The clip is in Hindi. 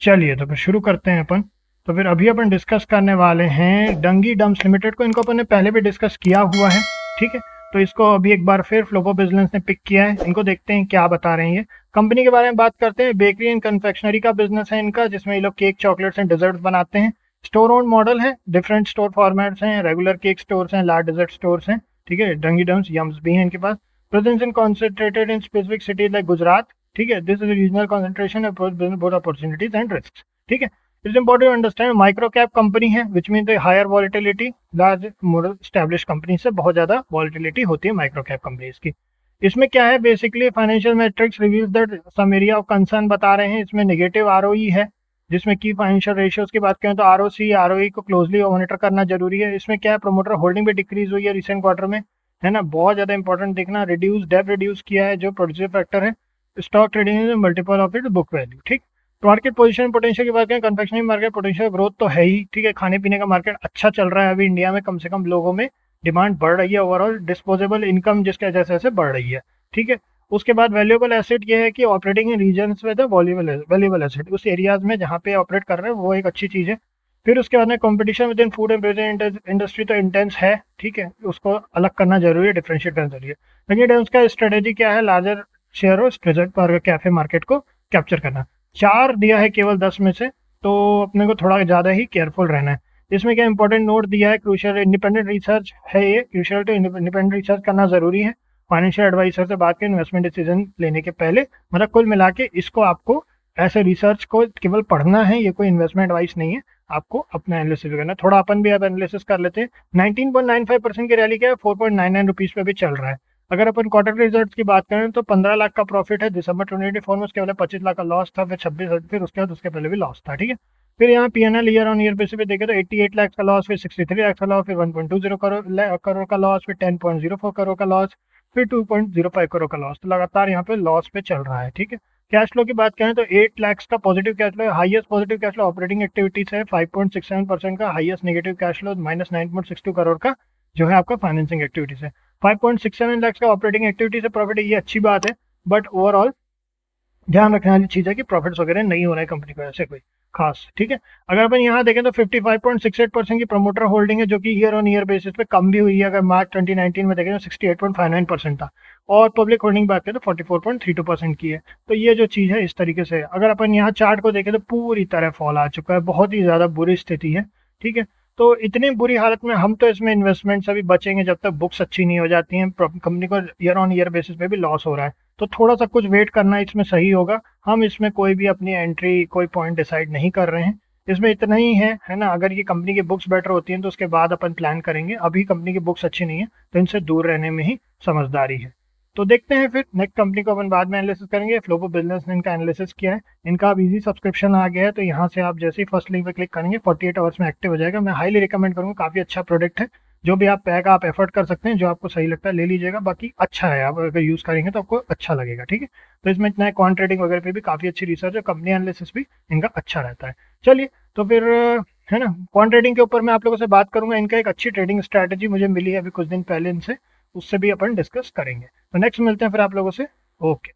चलिए तो फिर शुरू करते हैं अपन। तो फिर अभी अपन डिस्कस करने वाले हैं डंगी डम्स लिमिटेड को। इनको अपन ने पहले भी डिस्कस किया हुआ है, ठीक है। तो इसको अभी एक बार फिर फ्लोबो बिजनेस ने पिक किया है। इनको देखते हैं क्या बता रहे हैं ये। कंपनी के बारे में बात करते हैं। बेकरी एंड कन्फेक्शनरी का बिजनेस है इनका, जिसमें ये लोग केक, चॉकलेट्स एंड डिजर्ट्स बनाते हैं। स्टोर ओन मॉडल है, डिफरेंट स्टोर फॉर्मेट्स हैं, रेगुलर केक स्टोर्स हैं, लार्ज डिजर्ट स्टोर्स हैं, ठीक है। डंगी डम्स यम्स भी हैं इनके पास। Presence in concentrated in specific cities like Gujarat, ठीक है। This is regional concentration both opportunities and risk, ठीक है। It's important to understand micro cap company है, which mean higher volatility. Large more established company से बहुत ज्यादा वॉलिटिलिटी होती है माइक्रो कैप कंपनीज की। इसमें क्या है, basically financial matrix reviews that some area of concern बता रहे हैं। इसमें नेगेटिव आरओई है, जिसमें की फाइनेंशियल रेशियोज की बात करें तो आरओसी आरओई को क्लोजली मॉनिटर करना जरूरी है। इसमें क्या है, प्रोमोटर होल्डिंग भी डिक्रीज हुई है रिसेंट क्वार्टर में, है ना। बहुत ज्यादा इंपॉर्टेंट देखना, रिड्यूस डेब्ट रिड्यूस किया है जो प्रोड्यूसिव फैक्टर है। Stock trading multiple of it book value, ठीक। मार्केट पोजीशन पोटेंशियल की बात करें, कन्फेक्शनरी मार्केट पोटेंशियल ग्रोथ तो है ही, ठीक है। खाने पीने का मार्केट अच्छा चल रहा है अभी इंडिया में, कम से कम लोगों में डिमांड बढ़ रही है। ओवरऑल डिस्पोजेबल इनकम जिसके जैसे जैसे बढ़ रही है, ठीक है। उसके बाद वैल्यूएबल एसेट ये है कि operating in regions with valuable asset, उस एरियाज में जहाँ पे ऑपरेट कर रहे हैं वो एक अच्छी चीज़ है। फिर उसके बाद में competition with in food and beverage industry तो इंटेंस है, ठीक है। उसको अलग करना जरूरी है, डिफरेंशिएट करना जरूरी है। लेकिन उसका स्ट्रेटेजी क्या है, लार्जर शेयर और स्ट्रेजर पर कैफे मार्केट को कैप्चर करना। 4 दिया है केवल 10 में से, तो अपने को थोड़ा ज़्यादा ही केयरफुल रहना है। इसमें क्या इंपॉर्टेंट नोट दिया है, क्रूशियल इंडिपेंडेंट रिसर्च है ये, क्रूशियल टू इंडिपेंडेंट रिसर्च करना जरूरी है। फाइनेंशियल एडवाइजर से बात करें इन्वेस्टमेंट डिसीजन लेने के पहले। मतलब कुल मिला के इसको आपको ऐसे रिसर्च को केवल पढ़ना है, ये कोई इन्वेस्टमेंट एडवाइस नहीं है। आपको अपना एनालिसिस भी करना है। थोड़ा अपन भी अब एनालिसिस कर लेते हैं। 19.95% की रैली क्या है, 4.99 रुपीज़ पे भी चल रहा है। अगर अपन क्वार्टर रिजल्ट की बात करें तो 15 लाख का प्रॉफिट है दिसंबर 2024 में। उसके पहले 25 लाख का लॉस था, फिर 26, फिर उसके बाद उसके पहले भी लॉस था, ठीक है। फिर यहाँ PNL year on year basis पे देखे तो 88 लाख का लॉस, फिर 63 लाख का लॉस, फिर 1.20 करोड़ का लॉस, फिर 10.04 करोड़ का लॉस, फिर 2.05 करोड़ का लॉस। तो लगातार यहाँ पे लॉस पे चल रहा है, ठीक है। कैश फ्लो की बात करें तो 8 लाख का पॉजिटिव कैश फ्लो है। Highest positive cash flow operating activities है, 5.67% का। Highest negative cash flow -9.62 crore का जो है आपका फाइनेंसिंग एक्टिविटीज है। 5.67 लाख का ऑपरेटिंग एक्टिविटी से प्रॉफिट है, ये अच्छी बात है। बट ओवरऑल ध्यान रखने वाली चीज है कि प्रॉफिट्स वगैरह नहीं हो रहा है कंपनी को ऐसे कोई खास, ठीक है। अगर अपन यहाँ देखें तो 55.68% की प्रमोटर होल्डिंग है, जो कि ईयर ऑन ईयर बेसिस पे कम भी हुई है। अगर मार्च 2019 में देखें तो 68.59% था, और पब्लिक होल्डिंग बात करें तो 44.32% की है। तो ये जो चीज़ है इस तरीके से। अगर अपन यहाँ चार्ट को देखें तो पूरी तरह फॉल आ चुका है, बहुत ही ज़्यादा बुरी स्थिति है, ठीक है। तो इतनी बुरी हालत में हम तो इसमें इन्वेस्टमेंट से भी बचेंगे जब तक बुक्स अच्छी नहीं हो जाती हैं। कंपनी को ईयर ऑन ईयर बेसिस पे भी लॉस हो रहा है, तो थोड़ा सा कुछ वेट करना इसमें सही होगा। हम इसमें कोई भी अपनी एंट्री कोई पॉइंट डिसाइड नहीं कर रहे हैं। इसमें इतना ही है ना। अगर ये कंपनी की बुक्स बेटर होती हैं तो उसके बाद अपन प्लान करेंगे। अभी कंपनी की बुक्स अच्छी नहीं है तो इनसे दूर रहने में ही समझदारी है। तो देखते हैं फिर नेक्स्ट कंपनी को अपन बाद में एनालिसिस करेंगे। फ्लोबो बिजनेस ने इनका एनालिसिस किया है। इनका अब इजी सब्सक्रिप्शन आ गया है, तो यहाँ से आप जैसे ही फर्स्ट लिंक पे क्लिक करेंगे 48 आवर्स में एक्टिव हो जाएगा। मैं हाईली रिकमेंड करूँगा, काफ़ी अच्छा प्रोडक्ट है। जो भी आप पैक आप एफर्ट कर सकते हैं, जो आपको सही लगता है ले लीजिएगा। बाकी अच्छा है, आप अगर यूज़ करेंगे तो आपको अच्छा लगेगा, ठीक है। तो इसमें इतना है, क्वांट ट्रेडिंग वगैरह पे भी काफ़ी अच्छी रिसर्च है, कंपनी एनालिसिस भी इनका अच्छा रहता है। चलिए तो फिर है ना, क्वांट ट्रेडिंग के ऊपर मैं आप लोगों से बात करूंगा। इनका एक अच्छी ट्रेडिंग स्ट्रैटेजी मुझे मिली है अभी कुछ दिन पहले इनसे, उससे भी अपन डिस्कस करेंगे। तो नेक्स्ट मिलते हैं फिर आप लोगों से। ओके।